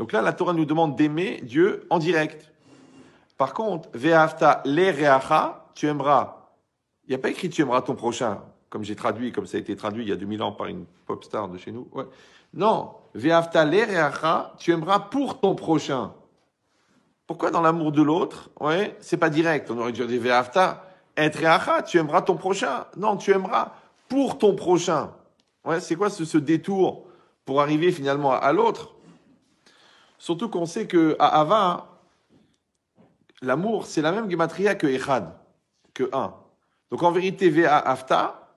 Donc là, la Torah nous demande d'aimer Dieu en direct. Par contre, ve'ahavta le'reacha, tu aimeras. Il n'y a pas écrit tu aimeras ton prochain, comme j'ai traduit, comme ça a été traduit il y a 2000 ans par une pop star de chez nous. Ouais. Non, ve'ahavta le'reacha, tu aimeras pour ton prochain. Pourquoi dans l'amour de l'autre, ouais, c'est pas direct. On aurait dû dire ve'ahavta et reacha, tu aimeras ton prochain. Non, tu aimeras pour ton prochain. Ouais, c'est quoi ce détour pour arriver finalement à l'autre? Surtout qu'on sait que à Hava, l'amour, c'est la même gematria que Echad, que un. Donc en vérité, ve'ahavta,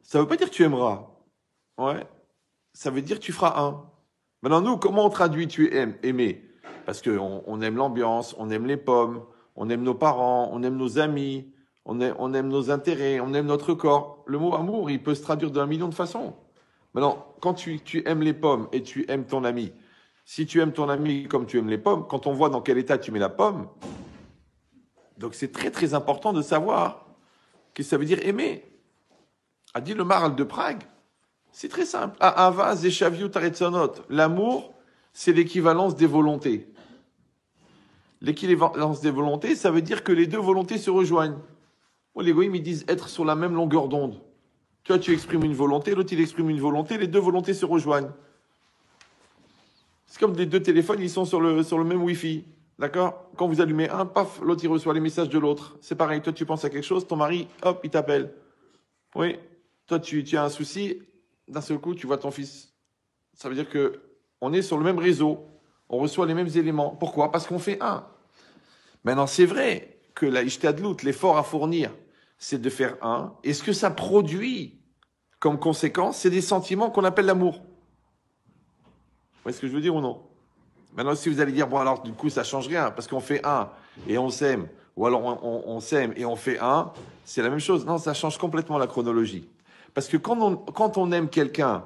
ça veut pas dire tu aimeras. Ouais. Ça veut dire tu feras un. Maintenant, nous, comment on traduit tu aimes, aimer? Parce qu'on aime l'ambiance, on aime les pommes, on aime nos parents, on aime nos amis, on aime nos intérêts, on aime notre corps. Le mot amour, il peut se traduire d'un million de façons. Maintenant, quand tu aimes les pommes et tu aimes ton ami, si tu aimes ton ami comme tu aimes les pommes, quand on voit dans quel état tu mets la pomme, donc c'est très très important de savoir que ça veut dire aimer. A dit le Maral de Prague, c'est très simple. Ahava zeshaviut aretzonot. L'amour, c'est l'équivalence des volontés. L'équivalence des volontés, ça veut dire que les deux volontés se rejoignent. Bon, les goïms, ils disent être sur la même longueur d'onde. Toi, tu exprimes une volonté, l'autre, il exprime une volonté, les deux volontés se rejoignent. C'est comme les deux téléphones, ils sont sur le même Wi-Fi. D'accord? Quand vous allumez un, paf, l'autre, il reçoit les messages de l'autre. C'est pareil, toi, tu penses à quelque chose, ton mari, hop, il t'appelle. Oui. Toi, tu as un souci, d'un seul coup, tu vois ton fils. Ça veut dire que on est sur le même réseau. On reçoit les mêmes éléments. Pourquoi? Parce qu'on fait un. Maintenant, c'est vrai que la ishtadlout, l'effort à fournir, c'est de faire un. Et ce que ça produit comme conséquence, c'est des sentiments qu'on appelle l'amour. Vous voyez ce que je veux dire ou non? Maintenant, si vous allez dire, bon, alors, du coup, ça change rien, parce qu'on fait un et on s'aime, ou alors on s'aime et on fait un, c'est la même chose. Non, ça change complètement la chronologie. Parce que quand on aime quelqu'un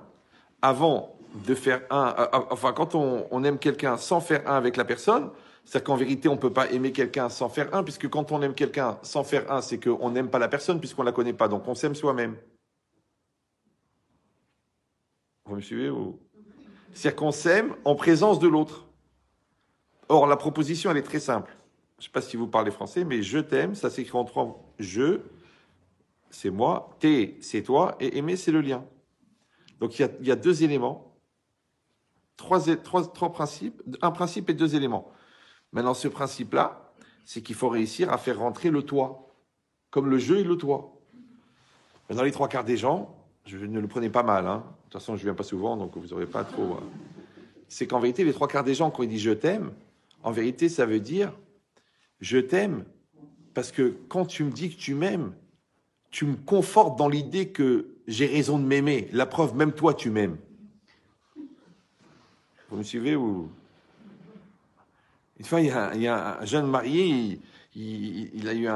avant de faire un, enfin, quand on aime quelqu'un sans faire un avec la personne, c'est-à-dire qu'en vérité, on ne peut pas aimer quelqu'un sans faire un, puisque quand on aime quelqu'un sans faire un, c'est qu'on n'aime pas la personne, puisqu'on ne la connaît pas. Donc, on s'aime soi-même. Vous me suivez ou... C'est-à-dire qu'on s'aime en présence de l'autre. Or, la proposition, elle est très simple. Je ne sais pas si vous parlez français, mais je t'aime, ça s'écrit en trois. Je, c'est moi, t'es, c'est toi, et aimer, c'est le lien. Donc, il y a deux éléments, trois principes, un principe et deux éléments. Maintenant, ce principe-là, c'est qu'il faut réussir à faire rentrer le toi, comme le jeu et le toi. Dans les trois quarts des gens, je ne le prenez pas mal, hein. De toute façon, je ne viens pas souvent, donc vous n'aurez pas trop... C'est qu'en vérité, les trois quarts des gens, quand ils disent « je t'aime », en vérité, ça veut dire « je t'aime » parce que quand tu me dis que tu m'aimes, tu me confortes dans l'idée que j'ai raison de m'aimer. La preuve, même toi, tu m'aimes. Vous me suivez ou... Une fois, il y a un jeune marié, il a eu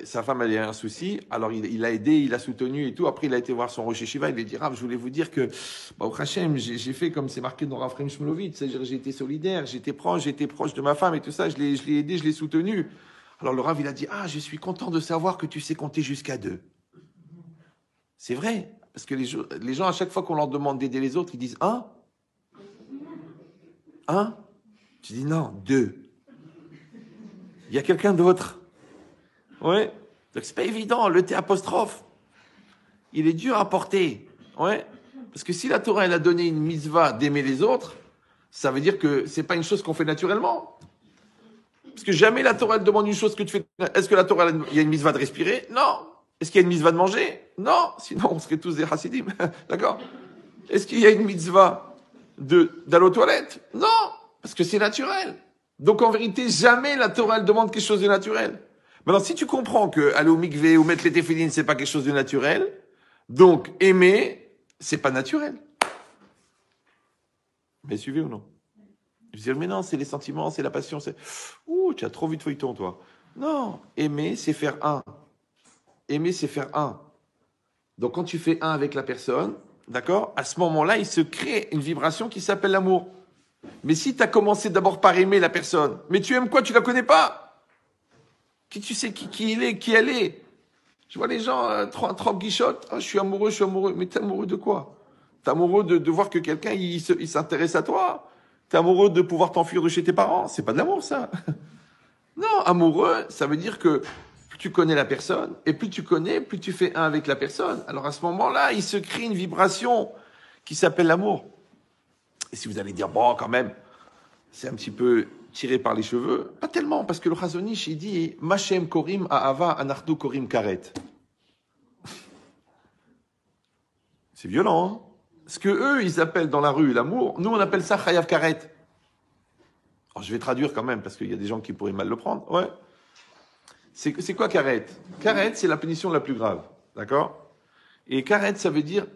sa femme elle a eu un souci, alors il a aidé, il a soutenu et tout. Après, il a été voir son Rosh Yeshiva, il lui a dit, Rav, je voulais vous dire que, au Hachem, j'ai fait comme c'est marqué dans Rav Chaim Shmulevitz, c'est-à-dire j'ai été solidaire, j'étais proche de ma femme et tout ça, je l'ai aidé, je l'ai soutenu. Alors le Rav, il a dit, ah, je suis content de savoir que tu sais compter jusqu'à 2. C'est vrai, parce que les gens, à chaque fois qu'on leur demande d'aider les autres, ils disent 1. 1. Tu dis non, 2. Il y a quelqu'un d'autre. Ouais. Donc c'est pas évident, le T apostrophe. Il est dur à porter. Ouais. Parce que si la Torah, elle a donné une mitzvah d'aimer les autres, ça veut dire que c'est pas une chose qu'on fait naturellement. Parce que jamais la Torah, elle demande une chose que tu fais. Est-ce que la Torah, il y a une mitzvah de respirer? Non. Est-ce qu'il y a une mitzvah de manger? Non. Sinon, on serait tous des chassidim. D'accord? Est-ce qu'il y a une mitzvah d'aller aux toilettes? Non. Parce que c'est naturel. Donc en vérité, jamais la Torah elle demande quelque chose de naturel. Maintenant, si tu comprends que aller au mikvé ou mettre les téfilines, c'est pas quelque chose de naturel, donc aimer, c'est pas naturel. Mais suivez ou non? Je dis, mais non, c'est les sentiments, c'est la passion, c'est... Ouh, tu as trop vu de feuilleton, toi. Non, aimer, c'est faire un. Aimer, c'est faire un. Donc quand tu fais un avec la personne, d'accord, à ce moment-là, il se crée une vibration qui s'appelle l'amour. Mais si tu as commencé d'abord par aimer la personne, mais tu aimes quoi? Tu la connais pas. Qui tu sais qui il est, qui elle est? Je vois les gens, trop guichottes. Oh, je suis amoureux. Mais t'es amoureux de quoi? T'es amoureux de voir que quelqu'un, il s'intéresse à toi? T'es amoureux de pouvoir t'enfuir de chez tes parents. C'est pas de l'amour, ça. Non, amoureux, ça veut dire que plus tu connais la personne, et plus tu connais, plus tu fais un avec la personne. Alors à ce moment-là, il se crée une vibration qui s'appelle l'amour. Et si vous allez dire, bon, quand même, c'est un petit peu tiré par les cheveux, pas tellement, parce que le Chazon Ish, il dit, Machem korim ahava anachnu korim karet. C'est violent, hein? Ce que eux, ils appellent dans la rue l'amour, nous, on appelle ça chayav karet. Alors, je vais traduire quand même, parce qu'il y a des gens qui pourraient mal le prendre. Ouais. C'est quoi karet? Karet, c'est la punition la plus grave. D'accord? Et karet, ça veut dire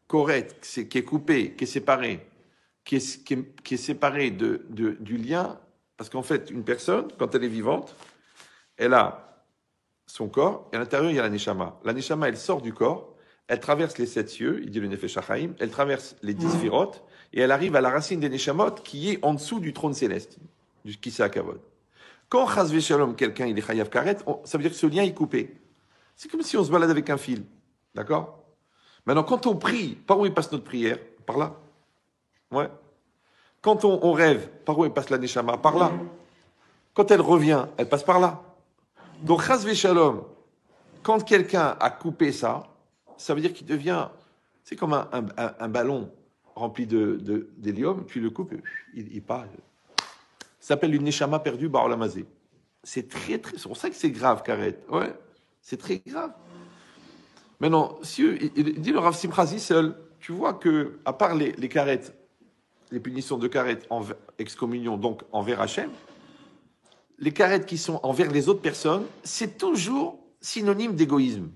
koret, qui est coupé, qui est séparé, qui est séparé du lien. Parce qu'en fait, une personne, quand elle est vivante, elle a son corps, et à l'intérieur, il y a la neshama. La neshama, elle sort du corps, elle traverse les 7 cieux, il dit le Nefesh HaChaim, elle traverse les 10 sphirotes, et elle arrive à la racine des neshamot, qui est en dessous du trône céleste, du Kisei HaKavod. Quand Chas Veshalom, quelqu'un, il est chayav karet, ça veut dire que ce lien est coupé. C'est comme si on se balade avec un fil. D'accord? Maintenant, quand on prie, par où il passe notre prière? Par là. Ouais. Quand on rêve, par où il passe la neshama? Par là. Quand elle revient, elle passe par là. Donc, Chas Veshalom, quand quelqu'un a coupé ça, ça veut dire qu'il devient, c'est comme un ballon rempli d'hélium, tu le coupes, il part. Ça s'appelle une neshama perdue par Olamazé. C'est c'est pour ça que c'est grave, Karet. Ouais, c'est très grave. Maintenant, si il dit le Rav Simchazi seul, tu vois que, à part les Karet, les punitions de Karet en excommunion, donc envers Hachem, les Karet qui sont envers les autres personnes, c'est toujours synonyme d'égoïsme.